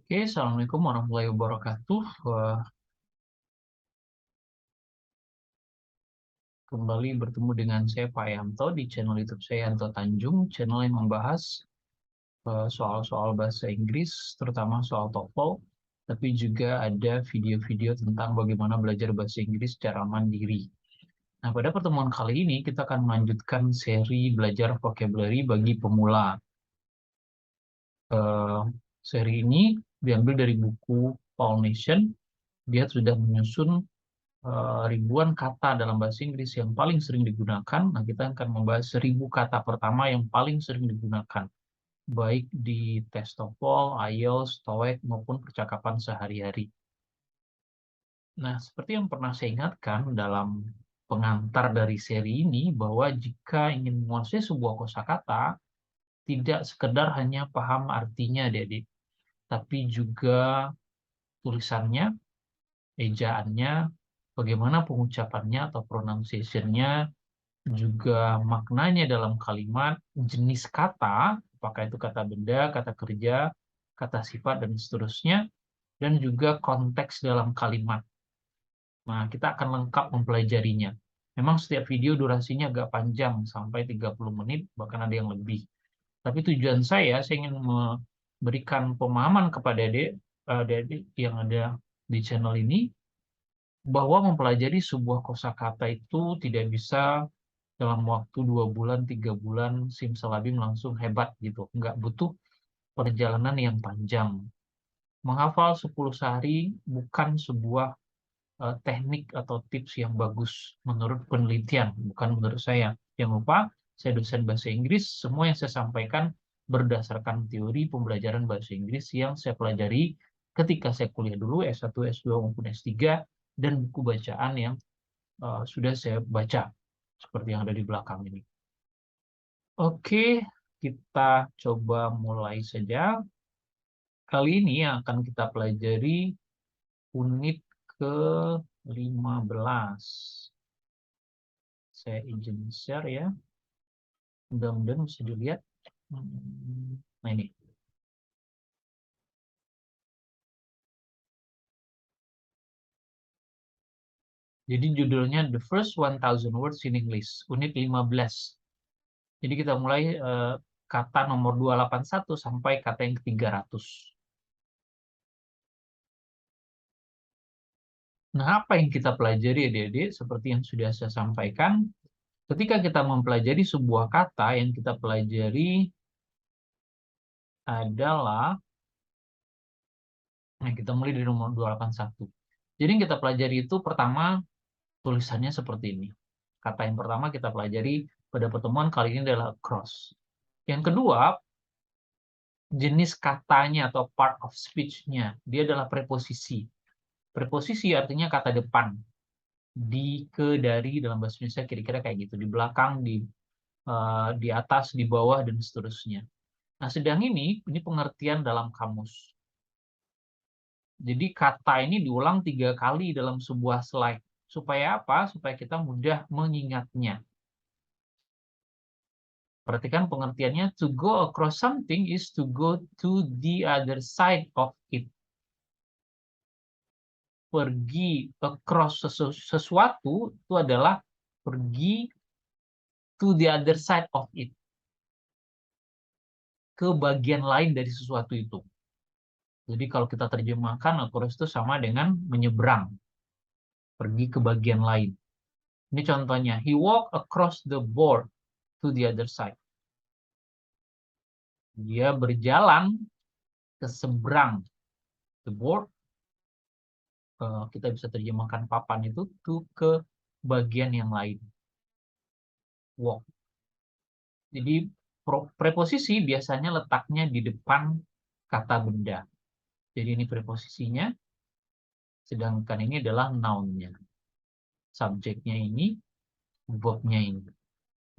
Oke, Assalamualaikum warahmatullahi wabarakatuh. Kembali bertemu dengan saya Pak Yanto di channel YouTube saya Yanto Tanjung, channel yang membahas soal-soal bahasa Inggris, terutama soal TOEFL, tapi juga ada video-video tentang bagaimana belajar bahasa Inggris secara mandiri. Nah, pada pertemuan kali ini kita akan melanjutkan seri belajar vocabulary bagi pemula. Eh, Seri ini diambil dari buku Paul Nation. Dia sudah menyusun ribuan kata dalam bahasa Inggris yang paling sering digunakan. Nah, kita akan membahas 1000 kata pertama yang paling sering digunakan, baik di tes TOEFL, IELTS, TOEIC, maupun percakapan sehari-hari. Nah, seperti yang pernah saya ingatkan dalam pengantar dari seri ini, bahwa jika ingin menguasai sebuah kosakata, tidak sekedar hanya paham artinya, adik-adik, tapi juga tulisannya, ejaannya, bagaimana pengucapannya atau pronunciation-nya, juga maknanya dalam kalimat, jenis kata, apakah itu kata benda, kata kerja, kata sifat, dan seterusnya, dan juga konteks dalam kalimat. Nah, kita akan lengkap mempelajarinya. Memang setiap video durasinya agak panjang, sampai 30 menit, bahkan ada yang lebih. Tapi tujuan saya ingin memberikan pemahaman kepada adik-adik yang ada di channel ini, bahwa mempelajari sebuah kosakata itu tidak bisa dalam waktu 2 bulan, 3 bulan, simsalabim langsung hebat gitu. Nggak butuh perjalanan yang panjang. Menghafal 10 sehari bukan sebuah teknik atau tips yang bagus menurut penelitian, bukan menurut saya. Jangan lupa, saya dosen bahasa Inggris, semua yang saya sampaikan berdasarkan teori pembelajaran bahasa Inggris yang saya pelajari ketika saya kuliah dulu, S1, S2, maupun S3, dan buku bacaan yang sudah saya baca, seperti yang ada di belakang ini. Oke, kita coba mulai saja. Kali ini yang akan kita pelajari unit ke-15. Saya izin share ya. Mudah-mudahan bisa dilihat. Nah ini. Jadi judulnya The First 1000 Words in English, unit 15. Jadi kita mulai kata nomor 281 sampai kata yang ke-300. Nah, apa yang kita pelajari adik-adik? Seperti yang sudah saya sampaikan, ketika kita mempelajari sebuah kata, yang kita pelajari adalah, nah kita mulai dari nomor 281. Jadi yang kita pelajari itu pertama, tulisannya seperti ini. Kata yang pertama kita pelajari pada pertemuan kali ini adalah across. Yang kedua, jenis katanya atau part of speech-nya. Dia adalah preposisi. Preposisi artinya kata depan. Di, ke, dari, dalam bahasa Indonesia kira-kira kayak gitu. Di belakang, di atas, di bawah, dan seterusnya. Nah, sedang ini pengertian dalam kamus. Jadi kata ini diulang 3 kali dalam sebuah slide. Supaya apa? Supaya kita mudah mengingatnya. Perhatikan pengertiannya, to go across something is to go to the other side of it. Pergi across sesuatu itu adalah pergi to the other side of it. Ke bagian lain dari sesuatu itu. Jadi kalau kita terjemahkan, across itu sama dengan menyeberang. Pergi ke bagian lain. Ini contohnya, he walked across the board to the other side. Dia berjalan ke seberang. The board, kita bisa terjemahkan papan itu, to ke bagian yang lain. Walk. Jadi preposisi biasanya letaknya di depan kata benda. Jadi ini preposisinya, sedangkan ini adalah noun-nya. Subjeknya ini, verb-nya ini.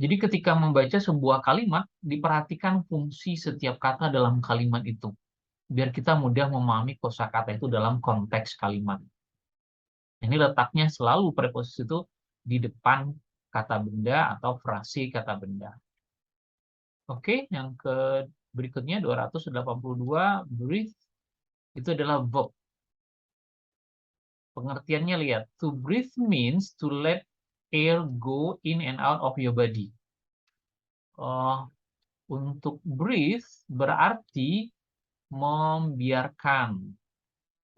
Jadi ketika membaca sebuah kalimat, diperhatikan fungsi setiap kata dalam kalimat itu. Biar kita mudah memahami kosakata itu dalam konteks kalimat. Ini letaknya selalu preposisi itu di depan kata benda atau frasi kata benda. Oke, yang berikutnya 282, breathe. Itu adalah verb. Pengertiannya lihat. To breathe means to let air go in and out of your body. Untuk breathe berarti membiarkan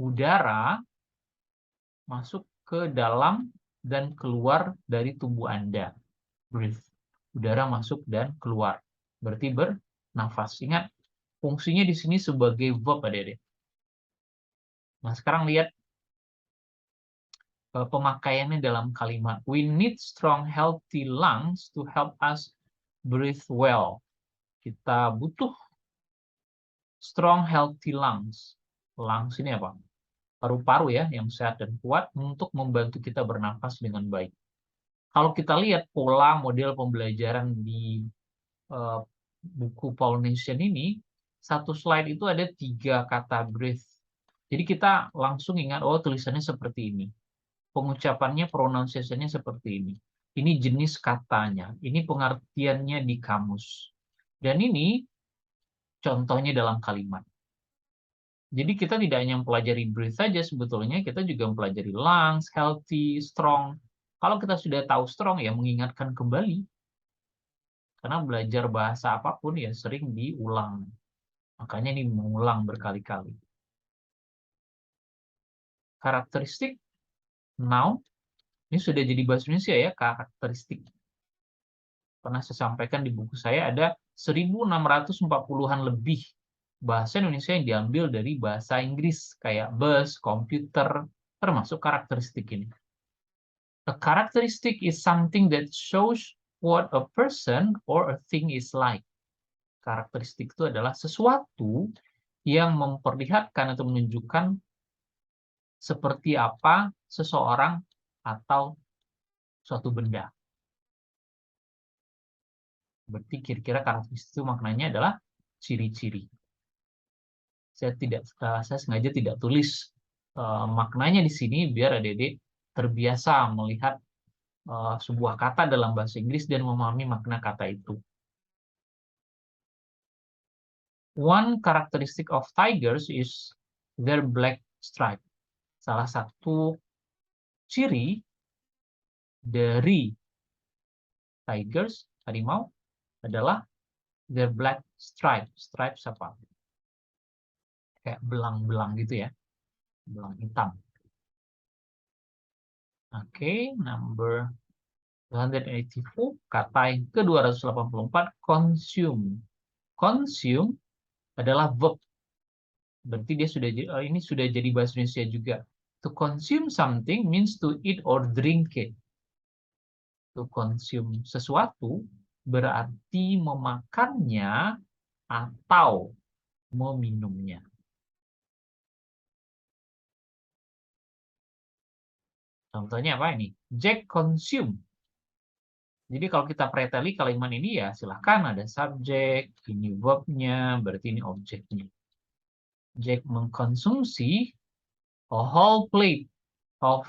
udara masuk ke dalam dan keluar dari tubuh Anda. Breathe. Udara masuk dan keluar. Berarti bernafas. Ingat, fungsinya di sini sebagai verb, adik-adik. Nah, sekarang lihat pemakaiannya dalam kalimat. We need strong, healthy lungs to help us breathe well. Kita butuh strong, healthy lungs. Lungs ini apa? Paru-paru ya, yang sehat dan kuat untuk membantu kita bernafas dengan baik. Kalau kita lihat pola model pembelajaran di buku Paul Nation ini, satu slide itu ada 3 kata breathe. Jadi kita langsung ingat, oh tulisannya seperti ini. Pengucapannya, pronunciation-nya seperti ini. Ini jenis katanya. Ini pengertiannya di kamus. Dan ini contohnya dalam kalimat. Jadi kita tidak hanya mempelajari breathe saja sebetulnya, kita juga mempelajari lungs, healthy, strong. Kalau kita sudah tahu strong, ya mengingatkan kembali. Karena belajar bahasa apapun ya sering diulang. Makanya ini mengulang berkali-kali. Karakteristik, noun, ini sudah jadi bahasa Indonesia ya, karakteristik. Pernah saya sampaikan di buku saya ada 1.640-an lebih bahasa Indonesia yang diambil dari bahasa Inggris, kayak bus, komputer, termasuk karakteristik ini. A characteristic is something that shows what a person or a thing is like. Karakteristik itu adalah sesuatu yang memperlihatkan atau menunjukkan seperti apa seseorang atau suatu benda. Berarti kira-kira karakteristik itu maknanya adalah ciri-ciri. Saya sengaja tidak tulis maknanya di sini biar adik-adik terbiasa melihat sebuah kata dalam bahasa Inggris dan memahami makna kata itu. One characteristic of tigers is their black stripe. Salah satu ciri dari tigers, harimau, adalah their black stripe. Stripe apa? Kayak belang-belang gitu ya. Belang hitam. Oke, number 284, kata yang ke-284, consume. Consume adalah verb. Berarti dia ini sudah jadi bahasa Indonesia juga. To consume something means to eat or drink it. To consume sesuatu berarti memakannya atau meminumnya. Contohnya apa ini? Jack consume. Jadi kalau kita preteli kalimat ini ya silahkan ada subjek, ini verb-nya, berarti ini objeknya. Jack mengkonsumsi a whole plate of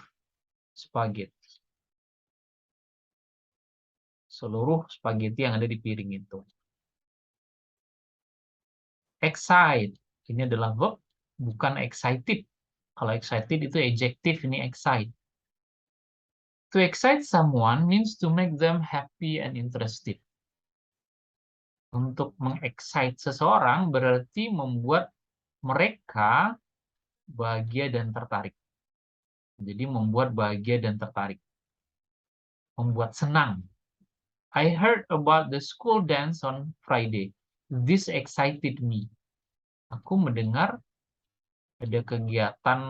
spaghetti. Seluruh spaghetti yang ada di piring itu. Excite, ini adalah verb, bukan excited. Kalau excited itu adjective, ini excite. To excite someone means to make them happy and interested. Untuk mengexcite seseorang berarti membuat mereka bahagia dan tertarik. Jadi membuat bahagia dan tertarik. Membuat senang. I heard about the school dance on Friday. This excited me. Aku mendengar ada kegiatan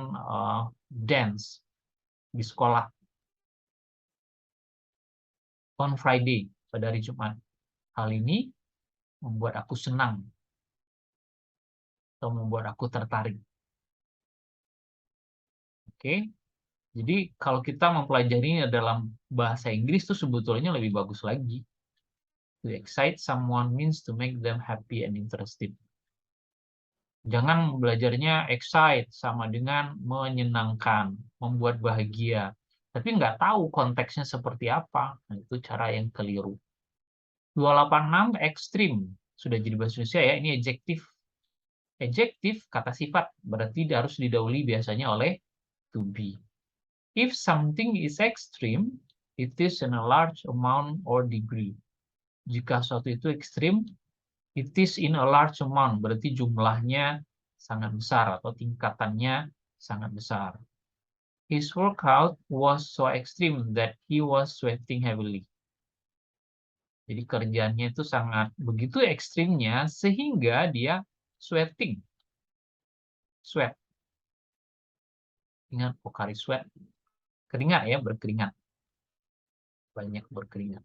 dance di sekolah on Friday, pada hari Jumat. Hal ini membuat aku senang atau membuat aku tertarik. Oke. Jadi kalau kita mempelajarinya dalam bahasa Inggris itu sebetulnya lebih bagus lagi. To excite someone means to make them happy and interested. Jangan belajarnya excite sama dengan menyenangkan, membuat bahagia. Tapi nggak tahu konteksnya seperti apa. Nah, itu cara yang keliru. 286 ekstrim. Sudah jadi bahasa Indonesia ya, ini adjektif. Adjektif, kata sifat, berarti harus didahului biasanya oleh to be. If something is extreme, it is in a large amount or degree. Jika suatu itu ekstrim, it is in a large amount, berarti jumlahnya sangat besar atau tingkatannya sangat besar. His workout was so extreme that he was sweating heavily. Jadi kerjaannya itu sangat begitu ekstrimnya sehingga dia sweating. Sweat. Ingat Pokari sweat. Keringat ya, berkeringat. Banyak berkeringat.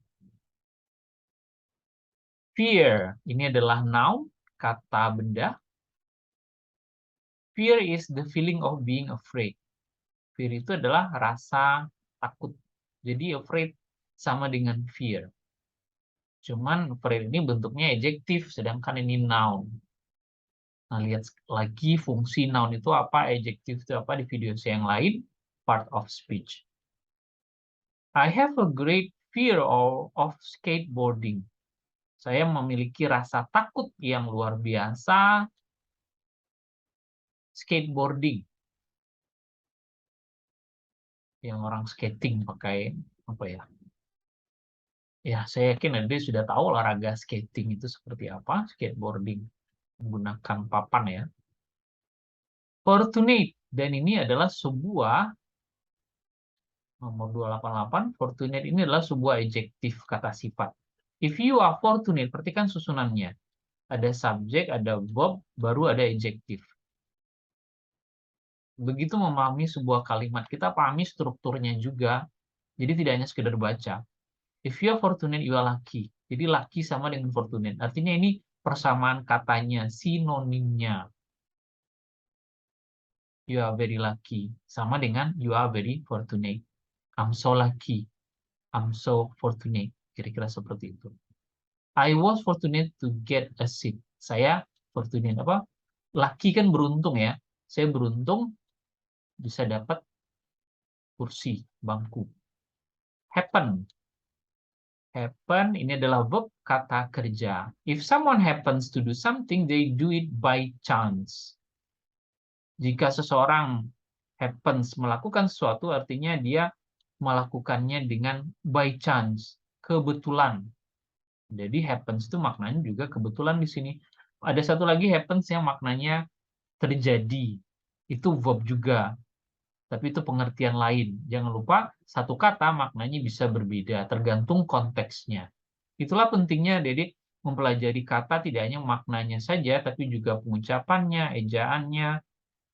Fear. Ini adalah noun, kata benda. Fear is the feeling of being afraid. Fear itu adalah rasa takut. Jadi afraid sama dengan fear. Cuman afraid ini bentuknya adjektif, sedangkan ini noun. Nah, lihat lagi fungsi noun itu apa, adjektif itu apa di video saya yang lain, part of speech. I have a great fear of skateboarding. Saya memiliki rasa takut yang luar biasa skateboarding. Yang orang skating pakai apa ya? Ya, saya yakin Anda sudah tahu olahraga skating itu seperti apa, skateboarding menggunakan papan ya. Fortunate, dan ini adalah sebuah nomor 288, fortunate ini adalah sebuah adjektif kata sifat. If you are fortunate, perhatikan susunannya. Ada subjek, ada verb, baru ada adjektif. Begitu memahami sebuah kalimat, kita pahami strukturnya juga. Jadi tidak hanya sekedar baca. If you are fortunate, you are lucky. Jadi lucky sama dengan fortunate. Artinya ini persamaan katanya, sinonimnya. You are very lucky. Sama dengan you are very fortunate. I'm so lucky. I'm so fortunate. Kira-kira seperti itu. I was fortunate to get a seat. Saya fortunate apa? Lucky kan beruntung ya. Saya beruntung bisa dapat kursi, bangku. Happen. Happen ini adalah verb kata kerja. If someone happens to do something, they do it by chance. Jika seseorang happens melakukan sesuatu, artinya dia melakukannya dengan by chance, kebetulan. Jadi happens itu maknanya juga kebetulan di sini. Ada satu lagi happens yang maknanya terjadi. Itu verb juga. Tapi itu pengertian lain. Jangan lupa, satu kata maknanya bisa berbeda, tergantung konteksnya. Itulah pentingnya, Dede, mempelajari kata tidak hanya maknanya saja, tapi juga pengucapannya, ejaannya,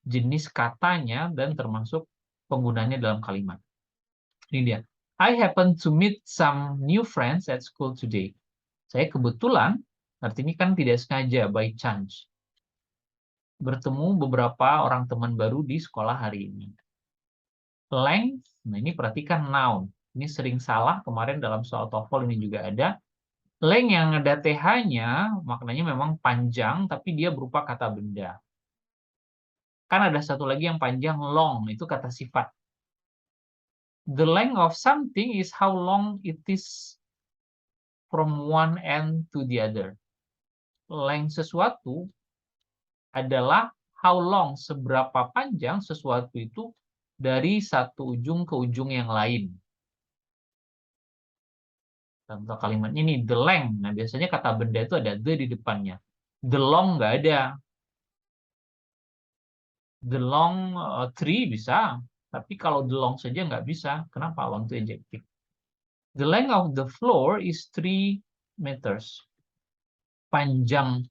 jenis katanya, dan termasuk penggunaannya dalam kalimat. Ini dia. I happen to meet some new friends at school today. Saya kebetulan, artinya kan tidak sengaja, by chance, bertemu beberapa orang teman baru di sekolah hari ini. Length, nah ini perhatikan noun. Ini sering salah, kemarin dalam soal TOEFL ini juga ada. Length yang ada TH-nya, maknanya memang panjang, tapi dia berupa kata benda. Kan ada satu lagi yang panjang, long, itu kata sifat. The length of something is how long it is from one end to the other. Length sesuatu adalah how long, seberapa panjang sesuatu itu dari satu ujung ke ujung yang lain. Contoh kalimatnya ini, the length. Nah, biasanya kata benda itu ada the di depannya. The long nggak ada. The long tree bisa, tapi kalau the long saja nggak bisa. Kenapa? Long itu adjektif. The length of the floor is 3 meters. Panjang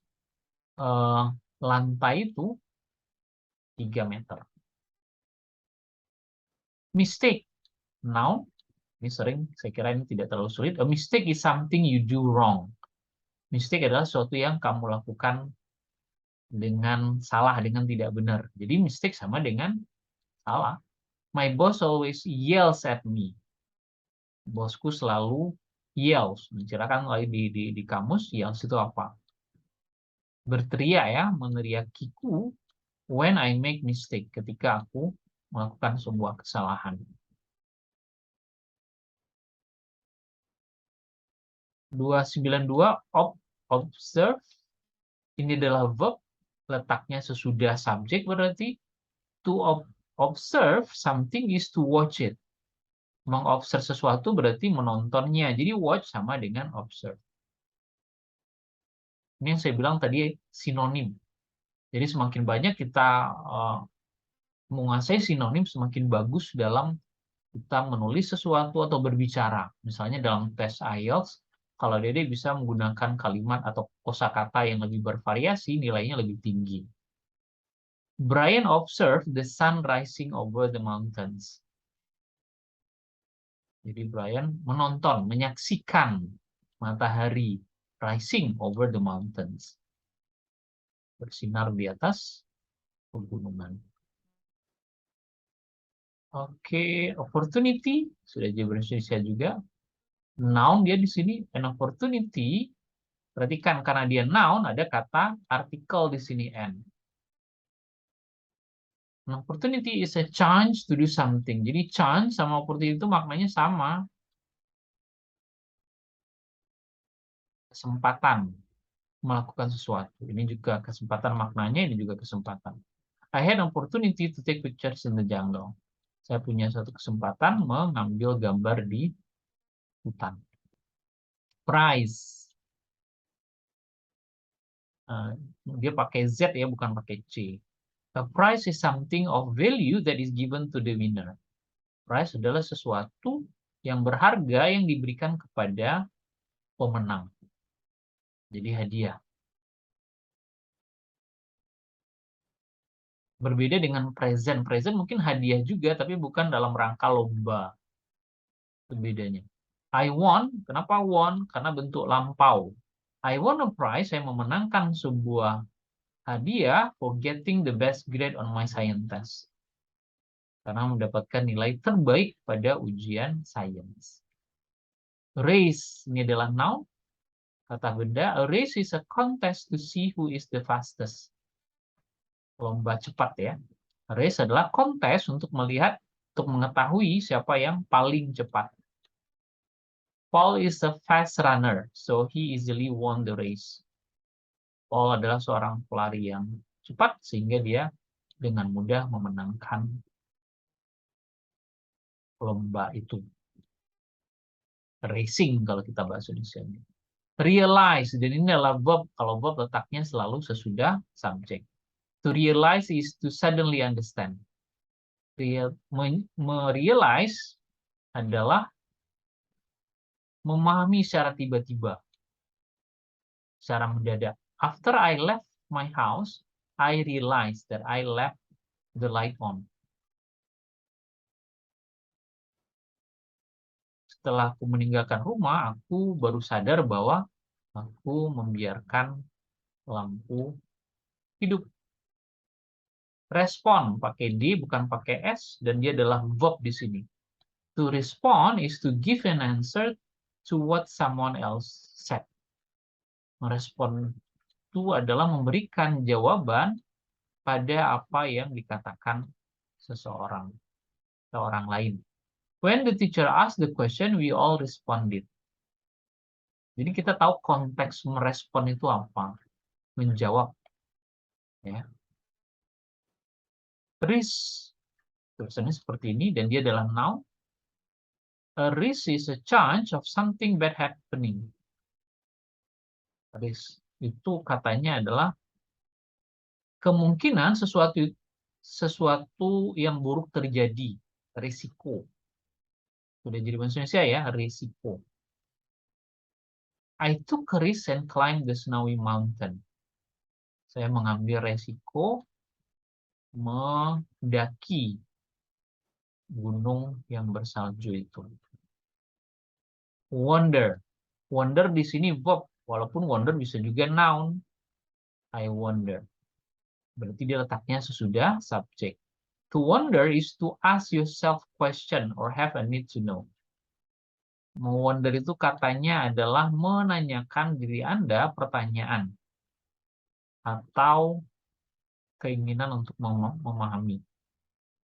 lantai itu 3 meter. Mistake. Now, ini sering, saya kira ini tidak terlalu sulit. A mistake is something you do wrong. Mistake adalah sesuatu yang kamu lakukan dengan salah, dengan tidak benar. Jadi mistake sama dengan salah. My boss always yells at me. Bosku selalu yells. Menceritakan di kamus, yells itu apa? Berteriak ya, meneriakiku when I make mistake, ketika aku melakukan sebuah kesalahan. 292, observe. Ini adalah verb. letaknya sesudah subjek berarti to observe something is to watch it. Mengobserv sesuatu berarti menontonnya. Jadi watch sama dengan observe. Ini yang saya bilang tadi sinonim. Jadi semakin banyak kita menguasai sinonim, semakin bagus dalam kita menulis sesuatu atau berbicara. Misalnya dalam tes IELTS, kalau Dede bisa menggunakan kalimat atau kosakata yang lebih bervariasi, nilainya lebih tinggi. Brian observed the sun rising over the mountains. Jadi Brian menonton, menyaksikan matahari rising over the mountains. Bersinar di atas pegunungan. Oke, opportunity sudah jadi bahasa Indonesia juga. Noun dia di sini an opportunity. Perhatikan karena dia noun ada kata artikel di sini an. An opportunity is a chance to do something. Jadi chance sama opportunity itu maknanya sama. Kesempatan melakukan sesuatu. Ini juga kesempatan maknanya, ini juga kesempatan. I had an opportunity to take pictures in the jungle. Saya punya satu kesempatan mengambil gambar di hutan. Prize. Dia pakai Z ya, bukan pakai C. A prize is something of value that is given to the winner. Prize adalah sesuatu yang berharga yang diberikan kepada pemenang. Jadi hadiah. Berbeda dengan present. Present mungkin hadiah juga, tapi bukan dalam rangka lomba. Itu bedanya. I won. Kenapa won? Karena bentuk lampau. I won a prize. Saya memenangkan sebuah hadiah for getting the best grade on my science test. Karena mendapatkan nilai terbaik pada ujian sains. Race. Ini adalah noun. Kata benda. A race is a contest to see who is the fastest. Lomba cepat ya. Race adalah kontes untuk melihat, untuk mengetahui siapa yang paling cepat. Paul is a fast runner, so he easily won the race. Paul adalah seorang pelari yang cepat, sehingga dia dengan mudah memenangkan lomba itu. Racing kalau kita bahas Indonesia. Realize, dan ini adalah verb. Kalau verb letaknya selalu sesudah subjek. To realize is to suddenly understand. Merealize adalah memahami secara tiba-tiba, secara mendadak. After I left my house, I realized that I left the light on. Setelah aku meninggalkan rumah, aku baru sadar bahwa aku membiarkan lampu hidup. Respond pakai D bukan pakai S, dan dia adalah verb di sini. To respond is to give an answer to what someone else said. Merespon itu adalah memberikan jawaban pada apa yang dikatakan seseorang atau orang lain. When the teacher asked the question, we all responded. Jadi kita tahu konteks merespon itu apa, menjawab. Ya. Risk, tulisannya seperti ini, dan dia adalah noun. A risk is a chance of something bad happening. Risk itu katanya adalah kemungkinan sesuatu yang buruk terjadi, risiko. Sudah jadi bahasa Indonesia ya, risiko. I took a risk and climbed the snowy mountain. Saya mengambil resiko mendaki gunung yang bersalju itu. Wonder. Wonder di sini verb, walaupun wonder bisa juga noun. I wonder. Berarti dia letaknya sesudah subjek. To wonder is to ask yourself question or have a need to know. Wonder itu katanya adalah menanyakan diri Anda pertanyaan atau keinginan untuk memahami,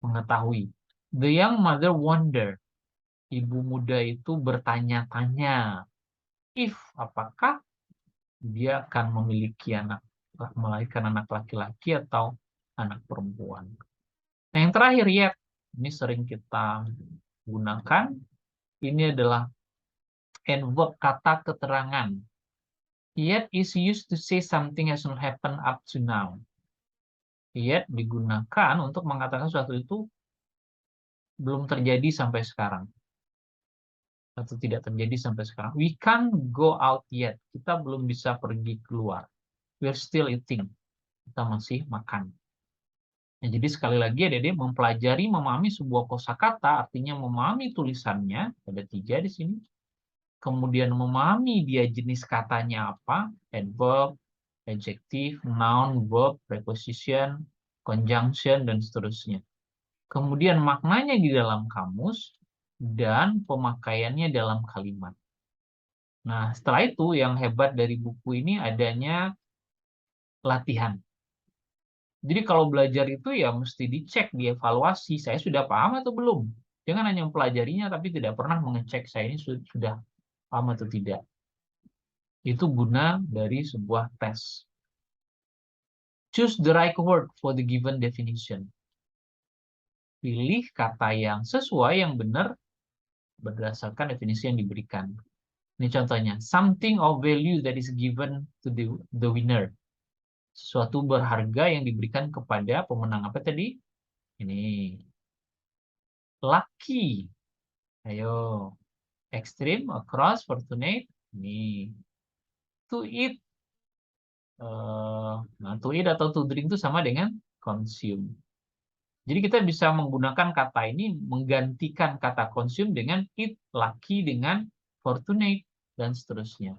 mengetahui. The young mother wonder. Ibu muda itu bertanya-tanya. If, apakah dia akan memiliki anak apakah melahirkan anak laki-laki atau anak perempuan. Nah, yang terakhir ya, ini sering kita gunakan. Ini adalah adverb, kata keterangan. Yet is used to say something has not happened up to now. Yet digunakan untuk mengatakan sesuatu itu belum terjadi sampai sekarang. Atau tidak terjadi sampai sekarang. We can't go out yet. Kita belum bisa pergi keluar. We're still eating. Kita masih makan. Nah, jadi sekali lagi adik-adik mempelajari, memahami sebuah kosakata, artinya memahami tulisannya, ada 3 di sini. Kemudian memahami dia jenis katanya apa, adverb, adjective, noun, verb, preposition, conjunction, dan seterusnya. Kemudian maknanya di dalam kamus, dan pemakaiannya dalam kalimat. Nah, setelah itu yang hebat dari buku ini adanya latihan. Jadi kalau belajar itu ya mesti dicek, dievaluasi, saya sudah paham atau belum. Jangan hanya mempelajarinya tapi tidak pernah mengecek saya ini sudah paham atau tidak. Itu guna dari sebuah tes. Choose the right word for the given definition. Pilih kata yang sesuai, yang benar berdasarkan definisi yang diberikan. Ini contohnya, something of value that is given to the winner. Sesuatu berharga yang diberikan kepada pemenang. Apa tadi? Ini. Lucky. Ayo. Extreme, across, fortunate. Ini. To eat. Nah, to eat atau to drink itu sama dengan consume. Jadi kita bisa menggunakan kata ini menggantikan kata consume dengan eat, lucky dengan fortunate, dan seterusnya.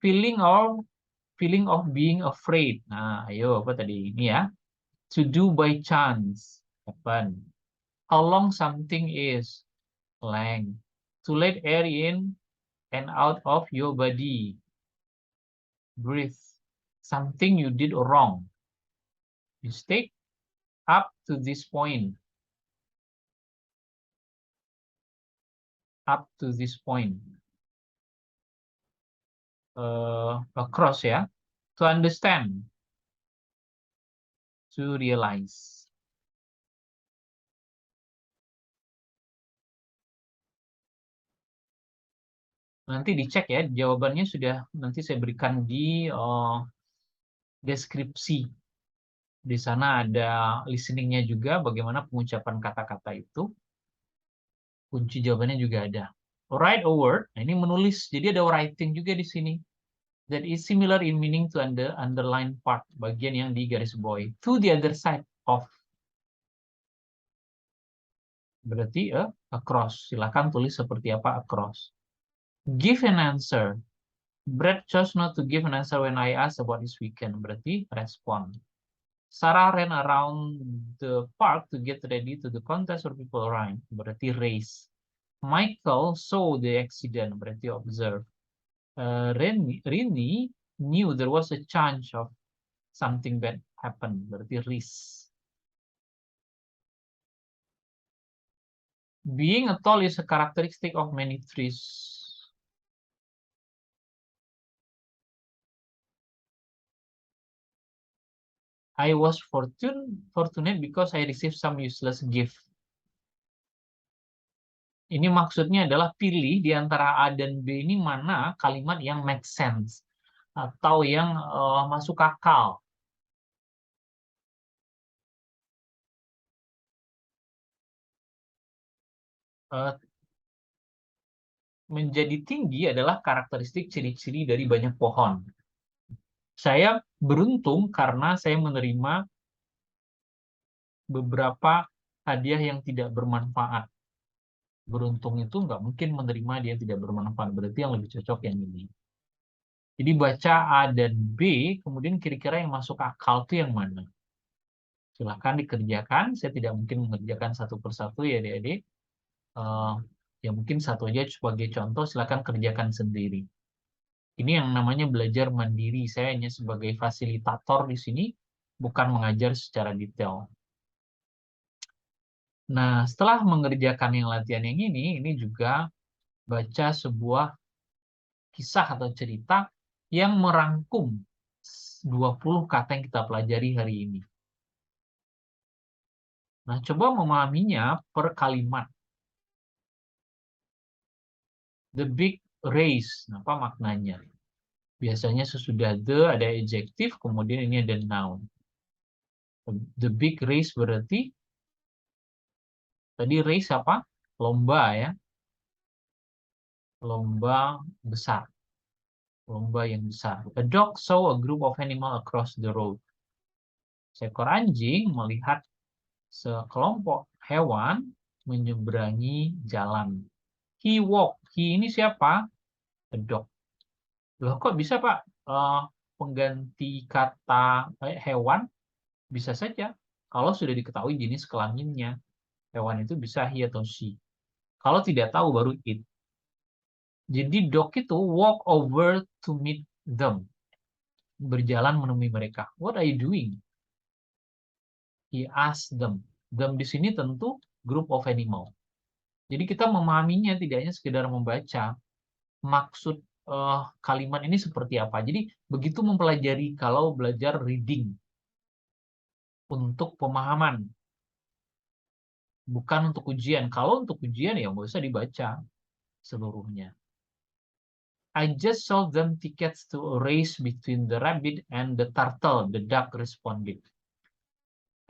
Feeling of being afraid. Nah, ayo apa tadi ini ya? To do by chance. Happen. How long something is. Length. To let air in and out of your body. Breathe. Something you did wrong. Mistake. Up to this point. Up to this point. Across ya. To understand. To realize. Nanti dicek ya, jawabannya sudah nanti saya berikan di deskripsi. Di sana ada listeningnya juga, bagaimana pengucapan kata-kata itu. Kunci jawabannya juga ada. Write a word, nah ini menulis, jadi ada writing juga di sini. That is similar in meaning to underline part, bagian yang di garis bawahi. To the other side of. Berarti across. Silakan tulis seperti apa across. Give an answer. Brad chose not to give an answer when I asked about his weekend. Berarti respon. Sarah ran around the park to get ready to the contest where people run. Berarti race. Michael saw the accident. Berarti observe. Rini knew there was a chance of something bad happen. Berarti risk. Being a tall is a characteristic of many trees. I was fortunate because I received some useless gift. Ini maksudnya adalah pilih di antara A dan B ini mana kalimat yang make sense atau yang masuk akal. Menjadi tinggi adalah karakteristik ciri-ciri dari banyak pohon. Saya beruntung karena saya menerima beberapa hadiah yang tidak bermanfaat. Beruntung itu nggak mungkin menerima dia yang tidak bermanfaat. Berarti yang lebih cocok yang ini. Jadi baca A dan B, kemudian kira-kira yang masuk akal itu yang mana? Silahkan dikerjakan. Saya tidak mungkin mengerjakan satu persatu ya adik-adik. Ya mungkin satu aja sebagai contoh, silahkan kerjakan sendiri. Ini yang namanya belajar mandiri. Saya hanya sebagai fasilitator di sini, bukan mengajar secara detail. Nah, setelah mengerjakan yang latihan yang ini juga baca sebuah kisah atau cerita yang merangkum 20 kata yang kita pelajari hari ini. Nah, coba memahaminya per kalimat. The big race, apa maknanya? Biasanya sesudah the ada adjektif, kemudian ini ada noun. The big race berarti, tadi race apa? Lomba ya. Lomba besar. Lomba yang besar. A dog saw a group of animals across the road. Seekor anjing melihat sekelompok hewan menyeberangi jalan. He walk. He ini siapa? A dog. Loh, kok bisa, Pak? Pengganti kata hewan bisa saja. Kalau sudah diketahui jenis kelaminnya. Hewan itu bisa he atau she. Kalau tidak tahu baru it. Jadi dog itu walk over to meet them. Berjalan menemui mereka. What are you doing? He asked them. Them di sini tentu group of animal. Jadi kita memahaminya tidak hanya sekedar membaca. Maksud kalimat ini seperti apa. Jadi begitu mempelajari kalau belajar reading untuk pemahaman, bukan untuk ujian. Kalau untuk ujian ya nggak usah dibaca seluruhnya. I just sold them tickets to a race between the rabbit and the turtle, the duck responded.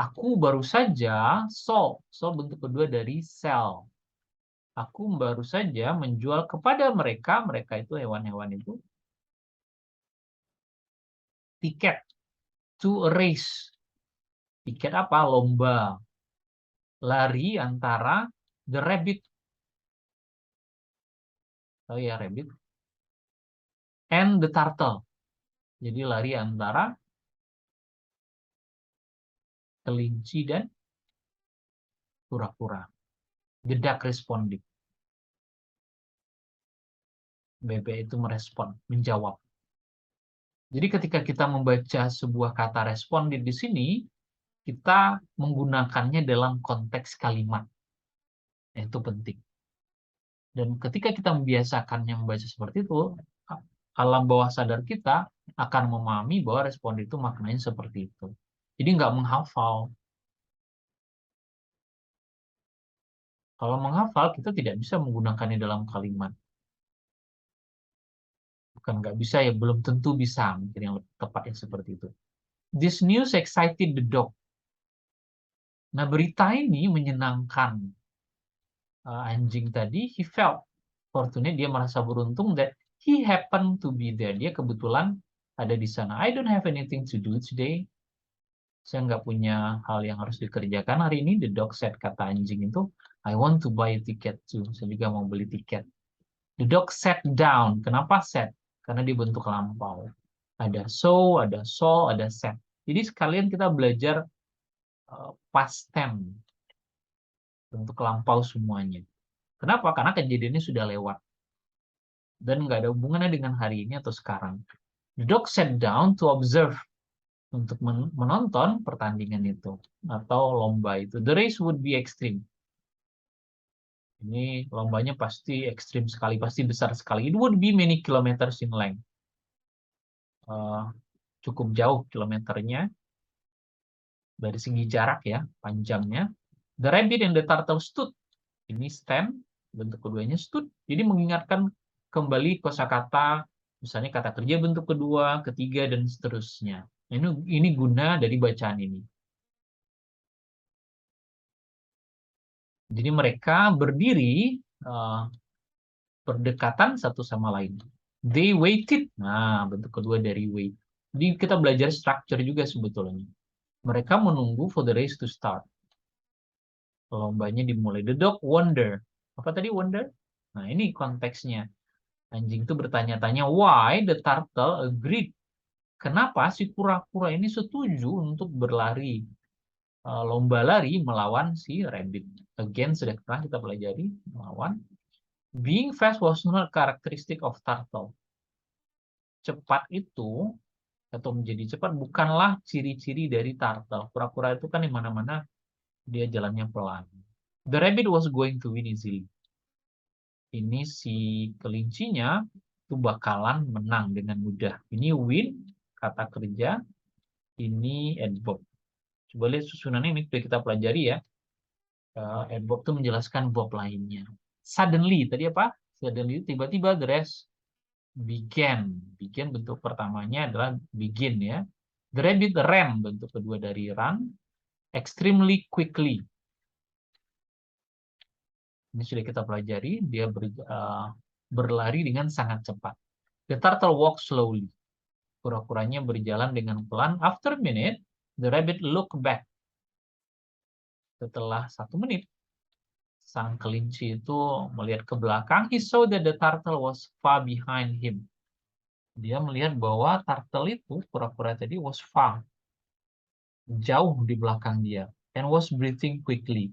Aku baru saja sold bentuk kedua dari sell. Aku baru saja menjual kepada mereka itu hewan-hewan itu, tiket to a race. Tiket apa? Lomba. Lari antara the rabbit. Oh ya, rabbit. And the turtle. Jadi lari antara kelinci dan kura-kura. The duck responded. Bebek itu merespon, menjawab. Jadi ketika kita membaca sebuah kata responded di sini, kita menggunakannya dalam konteks kalimat. Itu penting. Dan ketika kita membiasakannya membaca seperti itu, alam bawah sadar kita akan memahami bahwa responded itu maknanya seperti itu. Jadi nggak menghafal. Kalau menghafal, kita tidak bisa menggunakannya dalam kalimat. Bukan nggak bisa, ya belum tentu bisa. Mungkin yang lebih tepatnya seperti itu. This news excited the dog. Nah, berita ini menyenangkan anjing tadi. He felt fortunate, dia merasa beruntung that he happened to be there. Dia kebetulan ada di sana. I don't have anything to do today. Saya nggak punya hal yang harus dikerjakan hari ini. The dog said, kata anjing itu, I want to buy a ticket too. Saya juga mau beli tiket. The dog sat down. Kenapa sat? Karena dia bentuk lampau. Ada so, ada saw, ada sat. Jadi sekalian kita belajar past tense. Bentuk lampau semuanya. Kenapa? Karena kejadiannya sudah lewat. Dan nggak ada hubungannya dengan hari ini atau sekarang. The dog sat down to observe. Untuk menonton pertandingan itu. Atau lomba itu. The race would be extreme. Ini lombanya pasti ekstrim sekali, pasti besar sekali. It would be many kilometers in length. Cukup jauh kilometernya dari segi jarak ya, panjangnya. The rabbit and the turtle stood. Ini stand, bentuk keduanya stood. Jadi mengingatkan kembali kosakata, misalnya kata kerja bentuk kedua, ketiga, dan seterusnya. Ini guna dari bacaan ini. Jadi mereka berdiri berdekatan satu sama lain. They waited. Nah, bentuk kedua dari wait. Jadi kita belajar structure juga sebetulnya. Mereka menunggu for the race to start. Lombanya dimulai. The dog wonder. Apa tadi wonder? Nah, ini konteksnya. Anjing itu bertanya-tanya, why the turtle agreed? Kenapa si kura-kura ini setuju untuk berlari? Lomba lari melawan si rabbit. Again, sudah pernah kita pelajari. Melawan. Being fast was not characteristic of turtle. Cepat itu, atau menjadi cepat, bukanlah ciri-ciri dari turtle. Kura-kura itu kan di mana-mana dia jalannya pelan. The rabbit was going to win easily. Ini si kelincinya itu bakalan menang dengan mudah. Ini win kata kerja, ini adverb. Coba lihat susunan ini sudah kita pelajari ya. Adverb itu menjelaskan verb lainnya. Suddenly, tadi apa? Suddenly, tiba-tiba the rest began. Began bentuk pertamanya adalah begin ya. The rabbit ran, bentuk kedua dari run. Extremely quickly. Ini sudah kita pelajari, dia berlari dengan sangat cepat. The turtle walked slowly. Kura-kuranya berjalan dengan pelan. After a minute, the rabbit looked back. Setelah 1 menit, sang kelinci itu melihat ke belakang. He saw that the turtle was far behind him. Dia melihat bahwa turtle itu, kura-kura tadi, was far. Jauh di belakang dia. And was breathing quickly.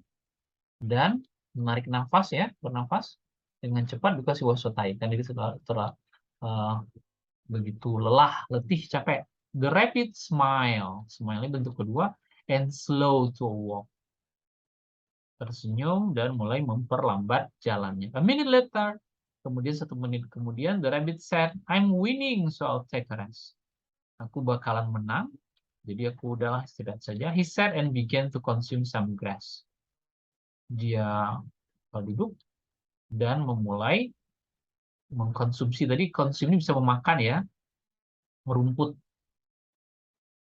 Dan menarik nafas ya, bernafas dengan cepat because he was so tired. Dan jadi setelah begitu lelah, letih, capek. The rabbit smile. Smile-nya bentuk kedua. And slow to walk. Tersenyum dan mulai memperlambat jalannya. A minute later, kemudian 1 menit kemudian, the rabbit said, I'm winning, so I'll take a rest. Aku bakalan menang, jadi aku udahlah istirahat saja. He said and began to consume some grass. Dia duduk dan memulai mengkonsumsi. Tadi konsumsi bisa memakan ya, merumput.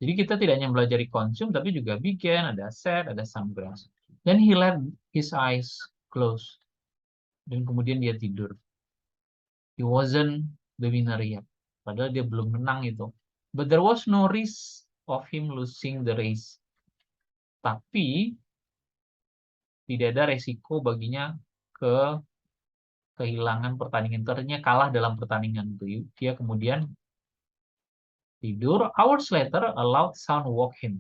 Jadi kita tidak hanya belajar konsum, tapi juga began, ada set, ada some grass. Then he let his eyes close. Dan kemudian dia tidur. He wasn't the winner yet. Padahal dia belum menang itu. But there was no risk of him losing the race. Tapi tidak ada resiko baginya kehilangan pertandingan. Ternyata kalah dalam pertandingan itu. Dia kemudian tidur. Hours later, a loud sound woke him.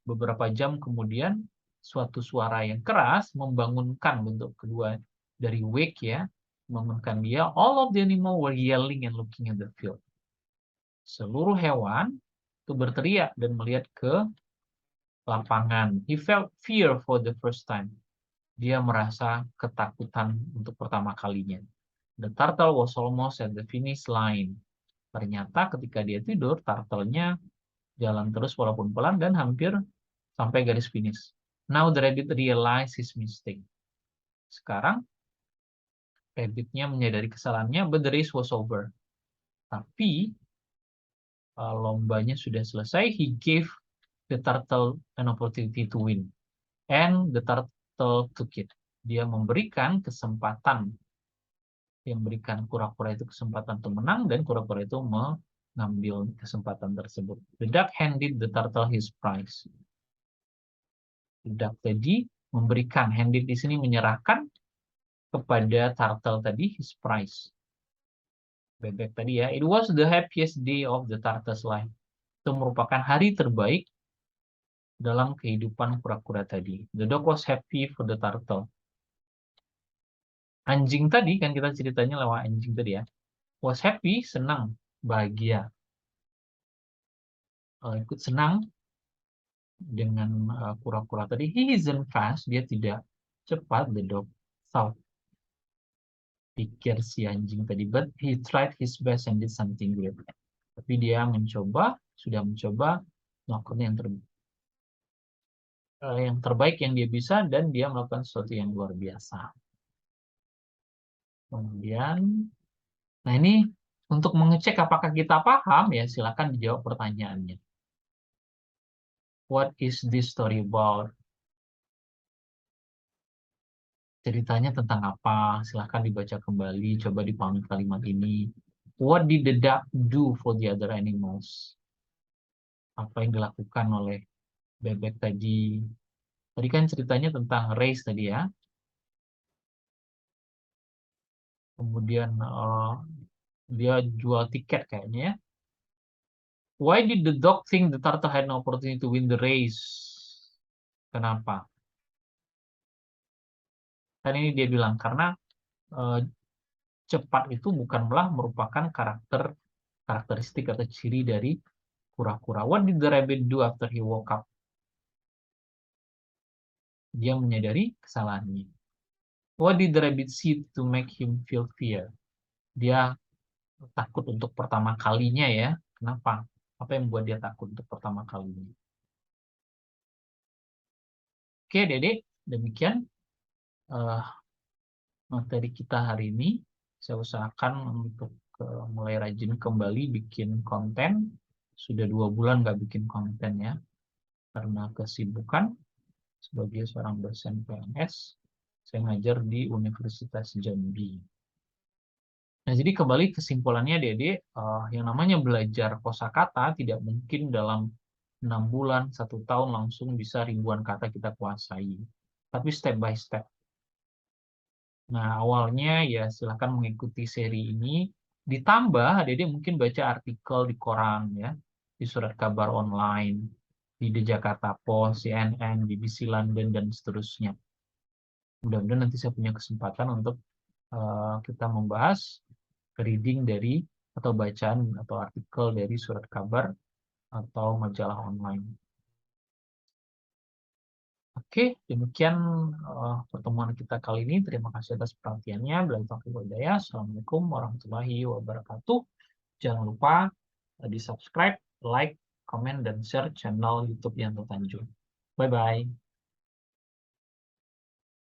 Beberapa jam kemudian, suatu suara yang keras membangunkan bentuk kedua dari wake ya, membangunkan dia. All of the animals were yelling and looking at the field. Seluruh hewan itu berteriak dan melihat ke lapangan. He felt fear for the first time. Dia merasa ketakutan untuk pertama kalinya. The turtle was almost at the finish line. Ternyata ketika dia tidur, turtle-nya jalan terus walaupun pelan dan hampir sampai garis finish. Now the rabbit realized his mistake. Sekarang rabbit-nya menyadari kesalahannya, but the race was over. Tapi lombanya sudah selesai. He gave the turtle an opportunity to win, and the turtle took it. Dia memberikan kesempatan, yang memberikan kura-kura itu kesempatan untuk menang, dan kura-kura itu mengambil kesempatan tersebut. The duck handed the turtle his prize. The duck tadi memberikan, handed di sini menyerahkan kepada turtle tadi his prize. Bebek tadi ya. It was the happiest day of the turtle's life. Itu merupakan hari terbaik dalam kehidupan kura-kura tadi. The dog was happy for the turtle. Anjing tadi, kan kita ceritanya lewat anjing tadi ya. Was happy, senang, bahagia. Ikut senang dengan kura-kura tadi. He isn't fast, dia tidak cepat, the dog thought. Pikir si anjing tadi, but he tried his best and did something great. Tapi dia sudah mencoba melakukan yang terbaik yang dia bisa, dan dia melakukan sesuatu yang luar biasa. Kemudian, nah ini untuk mengecek apakah kita paham ya, silakan dijawab pertanyaannya. What is this story about? Ceritanya tentang apa? Silakan dibaca kembali, coba dipahami kalimat ini. What did the duck do for the other animals? Apa yang dilakukan oleh bebek tadi? Tadi kan ceritanya tentang race tadi ya. Kemudian dia jual tiket kayaknya ya. Why did the dog think the turtle had no opportunity to win the race? Kenapa? Kan ini dia bilang karena cepat itu bukanlah merupakan karakteristik atau ciri dari kura-kura. What did the rabbit do after he woke up? Dia menyadari kesalahannya. What did the rabbit see to make him feel fear? Dia takut untuk pertama kalinya ya. Kenapa? Apa yang membuat dia takut untuk pertama kalinya? Oke, Dede, demikian materi kita hari ini. Saya usahakan untuk mulai rajin kembali bikin konten. Sudah 2 bulan nggak bikin konten ya, karena kesibukan sebagai seorang dosen PNS. Saya ngajar di Universitas Jambi. Nah, jadi kembali kesimpulannya, Dede, yang namanya belajar kosakata tidak mungkin dalam 6 bulan, 1 tahun langsung bisa ribuan kata kita kuasai. Tapi step by step. Nah, awalnya ya silahkan mengikuti seri ini. Ditambah, Dede mungkin baca artikel di koran ya, di surat kabar online, di The Jakarta Post, CNN, BBC London, dan seterusnya. Mudah-mudahan nanti saya punya kesempatan untuk kita membahas reading dari atau bacaan atau artikel dari surat kabar atau majalah online. Oke, demikian pertemuan kita kali ini. Terima kasih atas perhatiannya. Assalamualaikum warahmatullahi wabarakatuh. Jangan lupa di subscribe, like, komen, dan share channel YouTube yang Tanjung. Bye-bye.